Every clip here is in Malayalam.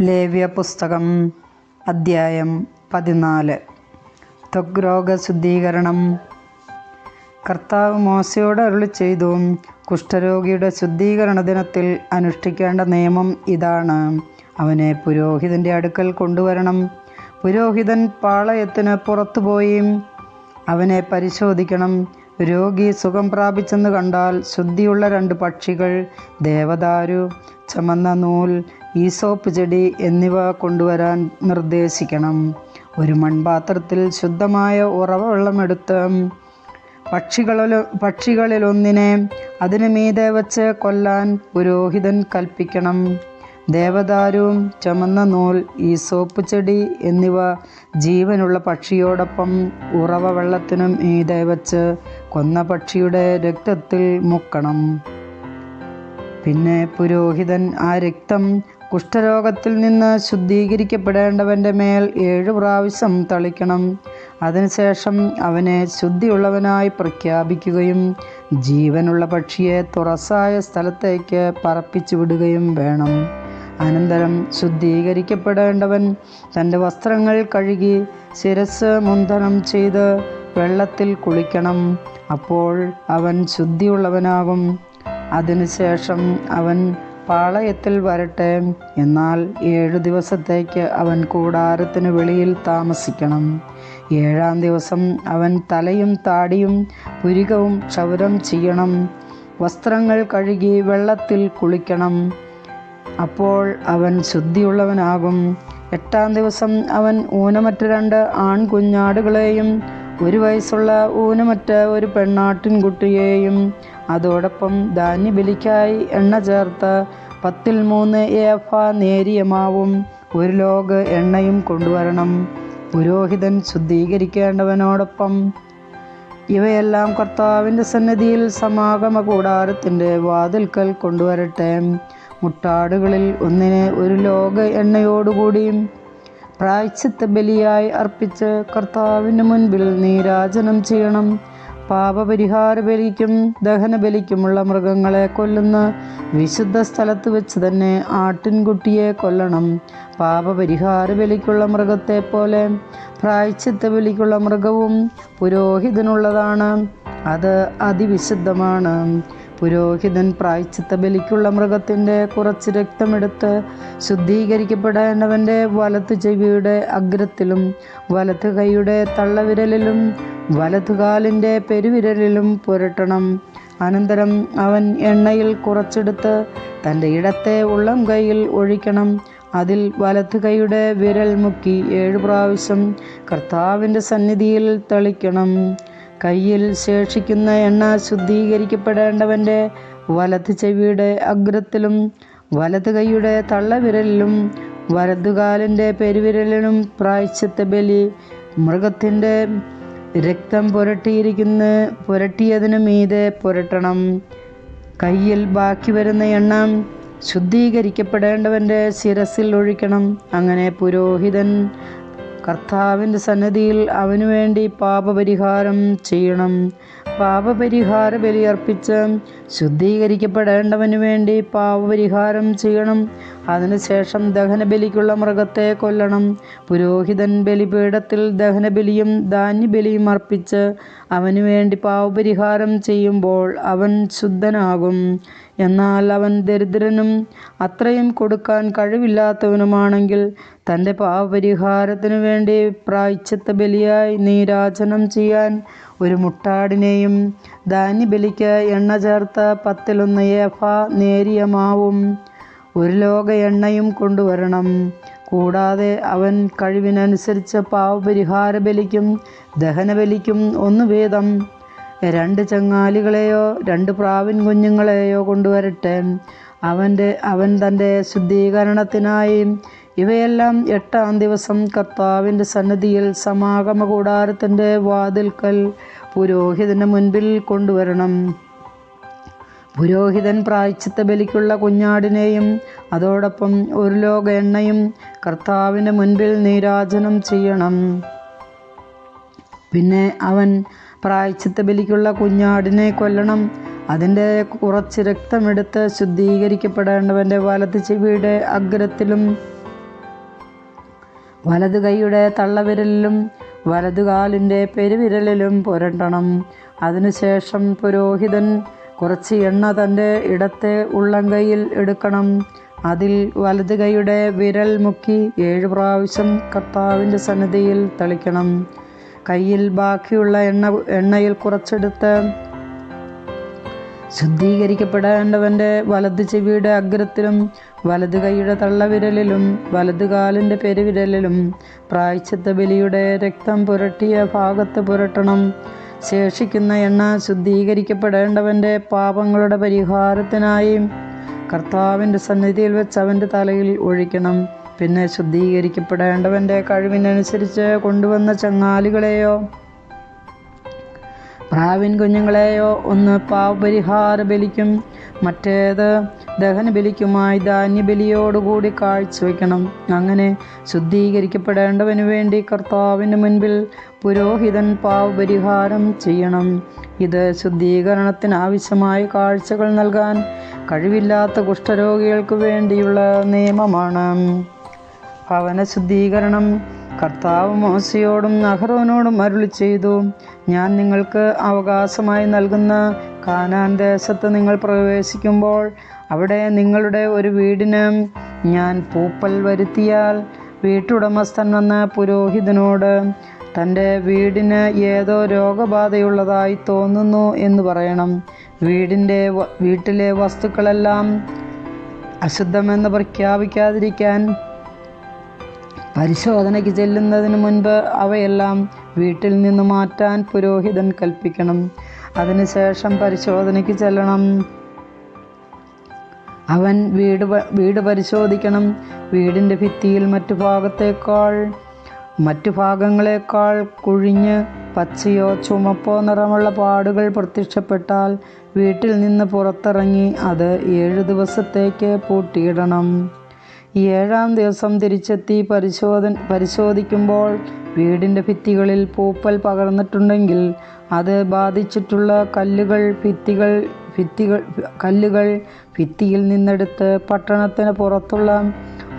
ലേവ്യ പുസ്തകം അദ്ധ്യായം 14. ത്വഗ്രോഗ ശുദ്ധീകരണം. കർത്താവ് മോശയോട് അരുളിച്ചെയ്തു, കുഷ്ഠരോഗിയുടെ ശുദ്ധീകരണ ദിനത്തിൽ അനുഷ്ഠിക്കേണ്ട നിയമം ഇതാണ്. അവനെ പുരോഹിതൻ്റെ അടുക്കൽ കൊണ്ടുവരണം. പുരോഹിതൻ പാളയത്തിന് പുറത്തുപോയി അവനെ പരിശോധിക്കണം. രോഗി സുഖം പ്രാപിച്ചെന്ന് കണ്ടാൽ ശുദ്ധിയുള്ള 2 പക്ഷികൾ, ദേവദാരു, ചുമന്ന നൂൽ, ഈസോപ്പ് ചെടി എന്നിവ കൊണ്ടുവരാൻ നിർദ്ദേശിക്കണം. ഒരു മൺപാത്രത്തിൽ ശുദ്ധമായ ഉറവ വെള്ളമെടുത്ത് പക്ഷികളിലൊന്നിനെ അതിനു മീതെ വച്ച് കൊല്ലാൻ പുരോഹിതൻ കൽപ്പിക്കണം. ദേവദാരു, ചുമന്ന നൂൽ, ഈസോപ്പ് ചെടി എന്നിവ ജീവനുള്ള പക്ഷിയോടൊപ്പം ഉറവ വെള്ളത്തിനു മീതെ വച്ച് കൊന്ന പക്ഷിയുടെ രക്തത്തിൽ മുക്കണം. പിന്നെ പുരോഹിതൻ ആ രക്തം കുഷ്ഠരോഗത്തിൽ നിന്ന് ശുദ്ധീകരിക്കപ്പെടേണ്ടവൻ്റെ മേൽ 7 പ്രാവശ്യം തളിക്കണം. അതിനുശേഷം അവനെ ശുദ്ധിയുള്ളവനായി പ്രഖ്യാപിക്കുകയും ജീവനുള്ള പക്ഷിയെ തുറസായ സ്ഥലത്തേക്ക് പറപ്പിച്ചു വിടുകയും വേണം. അനന്തരം ശുദ്ധീകരിക്കപ്പെടേണ്ടവൻ തൻ്റെ വസ്ത്രങ്ങൾ കഴുകി ശിരസ്സ് മുണ്ഡനം ചെയ്ത് വെള്ളത്തിൽ കുളിക്കണം. അപ്പോൾ അവൻ ശുദ്ധിയുള്ളവനാകും. അതിനുശേഷം അവൻ പാളയത്തിൽ വരട്ടെ. എന്നാൽ 7 ദിവസത്തേക്ക് അവൻ കൂടാരത്തിന് വെളിയിൽ താമസിക്കണം. 7-ാം ദിവസം അവൻ തലയും താടിയും പുരികവും ക്ഷൗരം ചെയ്യണം. വസ്ത്രങ്ങൾ കഴുകി വെള്ളത്തിൽ കുളിക്കണം. അപ്പോൾ അവൻ ശുദ്ധിയുള്ളവനാകും. 8-ാം ദിവസം അവൻ ഊനമറ്റ 2 ആൺകുഞ്ഞാടുകളെയും 1 വയസ്സുള്ള ഊനമറ്റ ഒരു പെണ്ണാട്ടിൻകുട്ടിയെയും അതോടൊപ്പം ധാന്യബലിക്കായി എണ്ണ ചേർത്ത് 10-3 ഏഫ നേരിയ മാവും 1 ലോഗ് എണ്ണയും കൊണ്ടുവരണം. പുരോഹിതൻ ശുദ്ധീകരിക്കേണ്ടവനോടൊപ്പം ഇവയെല്ലാം കർത്താവിൻ്റെ സന്നിധിയിൽ സമാഗമ കൂടാരത്തിൻ്റെ വാതിൽക്കൽ കൊണ്ടുവരട്ടെ. മുട്ടാടുകളിൽ ഒന്നിനെ 1 ലോഗ് എണ്ണയോടുകൂടി പ്രായശ്ചിത്ത ബലിയായി അർപ്പിച്ച് കർത്താവിൻ്റെ മുൻപിൽ നീരാജനം ചെയ്യണം. പാപപരിഹാര ബലിക്കും ദഹനബലിക്കുമുള്ള മൃഗങ്ങളെ കൊല്ലുന്ന വിശുദ്ധ സ്ഥലത്ത് വെച്ച് തന്നെ ആട്ടിൻകുട്ടിയെ കൊല്ലണം. പാപപരിഹാര ബലിക്കുള്ള മൃഗത്തെ പോലെ പ്രായശ്ചിത്ത ബലിക്കുള്ള മൃഗവും പുരോഹിതനുള്ളതാണ്. അത് അതിവിശുദ്ധമാണ്. പുരോഹിതൻ പ്രായശ്ചിത്ത ബലിക്കുള്ള മൃഗത്തിൻ്റെ കുറച്ച് രക്തമെടുത്ത് ശുദ്ധീകരിക്കപ്പെടേണ്ടവൻ്റെ വലതു ചെവിയുടെ അഗ്രത്തിലും വലതു കൈയുടെ തള്ളവിരലിലും വലതുകാലിൻ്റെ പെരുവിരലിലും പുരട്ടണം. അനന്തരം അവൻ എണ്ണയിൽ കുറച്ചെടുത്ത് തൻ്റെ ഇടത്തെ ഉള്ളം കൈയിൽ ഒഴിക്കണം. അതിൽ വലതു കൈയുടെ വിരൽ മുക്കി 7 പ്രാവശ്യം കർത്താവിൻ്റെ സന്നിധിയിൽ തളിക്കണം. കയ്യിൽ ശേഷിക്കുന്ന എണ്ണ ശുദ്ധീകരിക്കപ്പെടേണ്ടവൻ്റെ വലതു ചെവിയുടെ അഗ്രത്തിലും വലതു കൈയുടെ തള്ളവിരലിലും വലതുകാലിൻ്റെ പെരുവിരലിലും പ്രായശ്ചിത്ത ബലി മൃഗത്തിൻ്റെ രക്തം പുരട്ടിയതിനു മീതെ പുരട്ടണം. കയ്യിൽ ബാക്കി വരുന്ന എണ്ണ ശുദ്ധീകരിക്കപ്പെടേണ്ടവൻ്റെ ശിരസിൽ ഒഴിക്കണം. അങ്ങനെ പുരോഹിതൻ കർത്താവിൻ്റെ സന്നിധിയിൽ അവനു വേണ്ടി പാപപരിഹാരം ചെയ്യണം. പാപപരിഹാര ബലി അർപ്പിച്ച് ശുദ്ധീകരിക്കപ്പെടേണ്ടവന് വേണ്ടി പാപപരിഹാരം ചെയ്യണം. അതിനുശേഷം ദഹനബലിക്കുള്ള മൃഗത്തെ കൊല്ലണം. പുരോഹിതൻ ബലിപീഠത്തിൽ ദഹനബലിയും ധാന്യബലിയും അർപ്പിച്ച് അവനു വേണ്ടി പാപപരിഹാരം ചെയ്യുമ്പോൾ അവൻ ശുദ്ധനാകും. എന്നാൽ അവൻ ദരിദ്രനും അത്രയും കൊടുക്കാൻ കഴിവില്ലാത്തവനുമാണെങ്കിൽ തൻ്റെ പാപപരിഹാരത്തിനു വേണ്ടി പ്രായശ്ചിത്ത ബലിയായി നീരാജനം ചെയ്യാൻ 1 മുട്ടാടിനെയും ധാന്യബലിക്ക് എണ്ണ ചേർത്ത് 10-1 ഏഫ നേരിയ മാവും 1 ലോഗ് എണ്ണയും കൊണ്ടുവരണം. കൂടാതെ അവൻ കഴിവിനനുസരിച്ച് പാപപരിഹാര ബലിക്കും ദഹനബലിക്കും 1 വീതം 2 ചങ്ങാലികളെയോ 2 പ്രാവിൻ കുഞ്ഞുങ്ങളെയോ കൊണ്ടുവരട്ടെ. അവൻ തൻ്റെ ശുദ്ധീകരണത്തിനായി ഇവയെല്ലാം 8-ാം ദിവസം കർത്താവിൻ്റെ സന്നിധിയിൽ സമാഗമ കൂടാരത്തിൻ്റെ വാതിൽക്കൽ പുരോഹിതൻ്റെ മുൻപിൽ കൊണ്ടുവരണം. പുരോഹിതൻ പ്രായശ്ചിത്ത ബലിക്കുള്ള കുഞ്ഞാടിനെയും അതോടൊപ്പം 1 ലോഗ് എണ്ണയും കർത്താവിൻ്റെ മുൻപിൽ നീരാജനം ചെയ്യണം. പിന്നെ അവൻ പ്രായശ്ചിത്ത ബലിക്കുള്ള കുഞ്ഞാടിനെ കൊല്ലണം. അതിൻ്റെ കുറച്ച് രക്തമെടുത്ത് ശുദ്ധീകരിക്കപ്പെടേണ്ടവൻ്റെ വലത് ചെവിയുടെ അഗ്രത്തിലും വലതു കൈയുടെ തള്ളവിരലിലും വലതുകാലിൻ്റെ പെരുവിരലിലും പുരട്ടണം. അതിനുശേഷം പുരോഹിതൻ കുറച്ച് എണ്ണ തൻ്റെ ഇടത്തെ ഉള്ളംകൈയിൽ എടുക്കണം. അതിൽ വലതു കൈയുടെ വിരൽ മുക്കി 7 പ്രാവശ്യം കർത്താവിൻ്റെ സന്നിധിയിൽ തളിക്കണം. കയ്യിൽ ബാക്കിയുള്ള എണ്ണയിൽ കുറച്ചെടുത്ത് ശുദ്ധീകരിക്കപ്പെടേണ്ടവൻ്റെ വലതു ചെവിയുടെ അഗ്രത്തിലും വലതു കൈയുടെ തള്ളവിരലിലും വലതുകാലിൻ്റെ പെരുവിരലിലും പ്രായശ്ചിത്ത ബലിയുടെ രക്തം പുരട്ടിയ ഭാഗത്ത് പുരട്ടണം. ശേഷിക്കുന്ന എണ്ണ ശുദ്ധീകരിക്കപ്പെടേണ്ടവൻ്റെ പാപങ്ങളുടെ പരിഹാരത്തിനായി കർത്താവിൻ്റെ സന്നിധിയിൽ വെച്ച് അവൻ്റെ തലയിൽ ഒഴിക്കണം. പിന്നെ ശുദ്ധീകരിക്കപ്പെടേണ്ടവൻ്റെ കഴിവിനനുസരിച്ച് കൊണ്ടുവന്ന ചങ്ങാലികളെയോ പ്രാവിൻ കുഞ്ഞുങ്ങളെയോ ഒന്ന് പാപപരിഹാര ബലിക്കും മറ്റേത് ദഹനബലിക്കുമായി ധാന്യബലിയോടുകൂടി കാഴ്ചവെക്കണം. അങ്ങനെ ശുദ്ധീകരിക്കപ്പെടേണ്ടവന് വേണ്ടി കർത്താവിന് മുൻപിൽ പുരോഹിതൻ പാപപരിഹാരം ചെയ്യണം. ഇത് ശുദ്ധീകരണത്തിന് ആവശ്യമായ കാഴ്ചകൾ നൽകാൻ കഴിവില്ലാത്ത കുഷ്ഠരോഗികൾക്ക് വേണ്ടിയുള്ള നിയമമാണ്. ഭവന ശുദ്ധീകരണം. കർത്താവ് മോശയോടും അഹരോനോടും അരുളിച്ചെയ്തു, ഞാൻ നിങ്ങൾക്ക് അവകാശമായി നൽകുന്ന കാനാൻ ദേശത്ത് നിങ്ങൾ പ്രവേശിക്കുമ്പോൾ അവിടെ നിങ്ങളുടെ ഒരു വീടിന് ഞാൻ പൂപ്പൽ വരുത്തിയാൽ വീട്ടുടമസ്ഥൻ വന്ന് പുരോഹിതനോട് തൻ്റെ വീടിന് ഏതോ രോഗബാധയുള്ളതായി തോന്നുന്നു എന്ന് പറയണം. വീട്ടിലെ വസ്തുക്കളെല്ലാം അശുദ്ധമെന്ന് പ്രഖ്യാപിക്കാതിരിക്കാൻ പരിശോധനയ്ക്ക് ചെല്ലുന്നതിന് മുൻപ് അവയെല്ലാം വീട്ടിൽ നിന്ന് മാറ്റാൻ പുരോഹിതൻ കൽപ്പിക്കണം. അതിനുശേഷം പരിശോധനയ്ക്ക് ചെല്ലണം. അവൻ വീട് പരിശോധിക്കണം. വീടിൻ്റെ ഭിത്തിയിൽ മറ്റു ഭാഗങ്ങളെക്കാൾ കുഴിഞ്ഞ് പച്ചയോ ചുമപ്പോ നിറമുള്ള പാടുകൾ പ്രത്യക്ഷപ്പെട്ടാൽ വീട്ടിൽ നിന്ന് പുറത്തിറങ്ങി അത് 7 ദിവസത്തേക്ക് പൂട്ടിയിടണം. 7-ാം ദിവസം തിരിച്ചെത്തി പരിശോധിക്കുമ്പോൾ വീടിൻ്റെ ഭിത്തികളിൽ പൂപ്പൽ പകർന്നിട്ടുണ്ടെങ്കിൽ അത് ബാധിച്ചിട്ടുള്ള കല്ലുകൾ ഭിത്തിയിൽ നിന്നെടുത്ത് പട്ടണത്തിന് പുറത്തുള്ള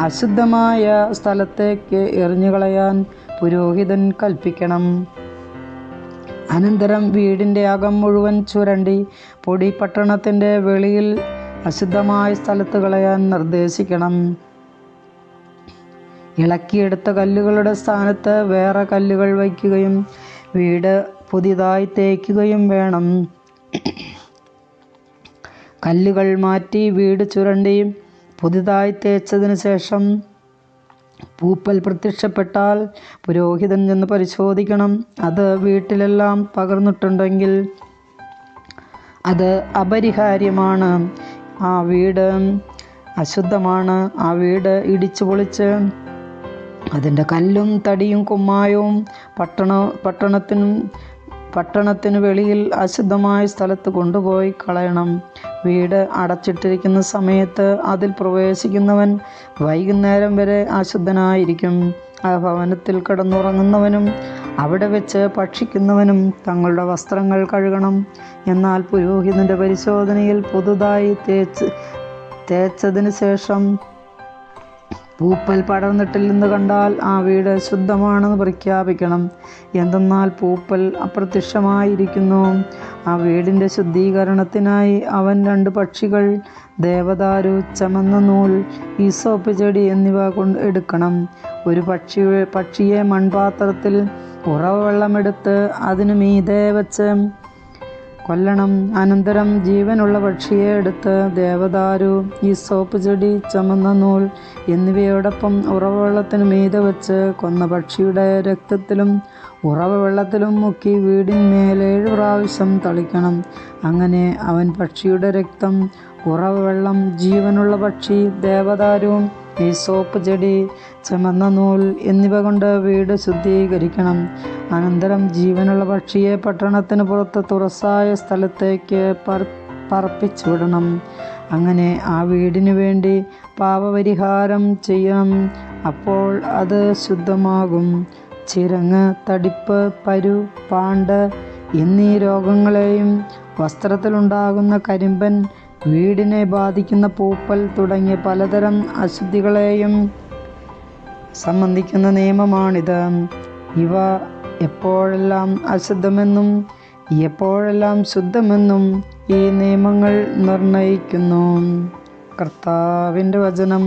അശുദ്ധമായ സ്ഥലത്തേക്ക് എറിഞ്ഞുകളയാൻ പുരോഹിതൻ കൽപ്പിക്കണം. അനന്തരം വീടിൻ്റെ അകം മുഴുവൻ ചുരണ്ടി പൊടി പട്ടണത്തിൻ്റെ വെളിയിൽ അശുദ്ധമായ സ്ഥലത്ത് കളയാൻ നിർദ്ദേശിക്കണം. ഇളക്കിയെടുത്ത കല്ലുകളുടെ സ്ഥാനത്ത് വേറെ കല്ലുകൾ വയ്ക്കുകയും വീട് പുതിയതായി തേക്കുകയും വേണം. കല്ലുകൾ മാറ്റി വീട് ചുരണ്ടി പുതിയതായി തേച്ചതിന് ശേഷം പൂപ്പൽ പ്രത്യക്ഷപ്പെട്ടാൽ പുരോഹിതൻ ചെന്ന് പരിശോധിക്കണം. അത് വീട്ടിലെല്ലാം പകർന്നിട്ടുണ്ടെങ്കിൽ അത് അപരിഹാര്യമാണ്. ആ വീട് അശുദ്ധമാണ്. ആ വീട് ഇടിച്ചു പൊളിച്ച് അതിൻ്റെ കല്ലും തടിയും കുമ്മായവും പട്ടണത്തിന് വെളിയിൽ അശുദ്ധമായ സ്ഥലത്ത് കൊണ്ടുപോയി കളയണം. വീട് അടച്ചിട്ടിരിക്കുന്ന സമയത്ത് അതിൽ പ്രവേശിക്കുന്നവൻ വൈകുന്നേരം വരെ അശുദ്ധനായിരിക്കും. ആ ഭവനത്തിൽ കിടന്നുറങ്ങുന്നവനും അവിടെ വെച്ച് ഭക്ഷിക്കുന്നവനും തങ്ങളുടെ വസ്ത്രങ്ങൾ കഴുകണം. എന്നാൽ പുരോഹിതൻ്റെ പരിശോധനയിൽ പുതുതായി തേച്ചതിന് ശേഷം പൂപ്പൽ പടർന്നിട്ടില്ലെന്ന് കണ്ടാൽ ആ വീട് ശുദ്ധമാണെന്ന് പ്രഖ്യാപിക്കണം. എന്തെന്നാൽ പൂപ്പൽ അപ്രത്യക്ഷമായിരിക്കുന്നു. ആ വീടിൻ്റെ ശുദ്ധീകരണത്തിനായി അവൻ 2 പക്ഷികൾ, ദേവദാരു, ചമന്ന നൂൽ, ഈസോപ്പ് ചെടി എന്നിവ എടുക്കണം. ഒരു പക്ഷിയെ മൺപാത്രത്തിൽ ഉറവവെള്ളമെടുത്ത് അതിനു മീതെ വെച്ച് കൊല്ലണം. അനന്തരം ജീവനുള്ള പക്ഷിയെ എടുത്ത് ദേവദാരു, ഈസോപ്പ് ചെടി, ചമന്ന നൂൽ എന്നിവയോടൊപ്പം ഉറവവെള്ളത്തിന് മീതെ വെച്ച് കൊന്ന പക്ഷിയുടെ രക്തത്തിലും ഉറവവെള്ളത്തിലും മുക്കി വീടിന്മേൽ 7 പ്രാവശ്യം തളിക്കണം. അങ്ങനെ അവൻ പക്ഷിയുടെ രക്തം, ഉറവവെള്ളം, ജീവനുള്ള പക്ഷി, ദേവദാരുവും ഈസോപ്പ് ചെടി, ചമന്ന നൂൽ എന്നിവ കൊണ്ട് വീട് ശുദ്ധീകരിക്കണം. അനന്തരം ജീവനുള്ള പക്ഷിയെ പട്ടണത്തിന് പുറത്ത് തുറസായ സ്ഥലത്തേക്ക് പറപ്പിച്ചുവിടണം. അങ്ങനെ ആ വീടിനു വേണ്ടി പാപപരിഹാരം ചെയ്യണം. അപ്പോൾ അത് ശുദ്ധമാകും. ചിരങ്ങ്, തടിപ്പ്, പരു, പാണ്ട് എന്നീ രോഗങ്ങളെയും വസ്ത്രത്തിലുണ്ടാകുന്ന കരിമ്പൻ, വീടിനെ ബാധിക്കുന്ന പൂപ്പൽ തുടങ്ങിയ പലതരം അശുദ്ധികളെയും സംബന്ധിക്കുന്ന നിയമമാണിത്. ഇവ എപ്പോഴെല്ലാം അശുദ്ധമെന്നും എപ്പോഴെല്ലാം ശുദ്ധമെന്നും ഈ നിയമങ്ങൾ നിർണയിക്കുന്നു. കർത്താവിൻ്റെ വചനം.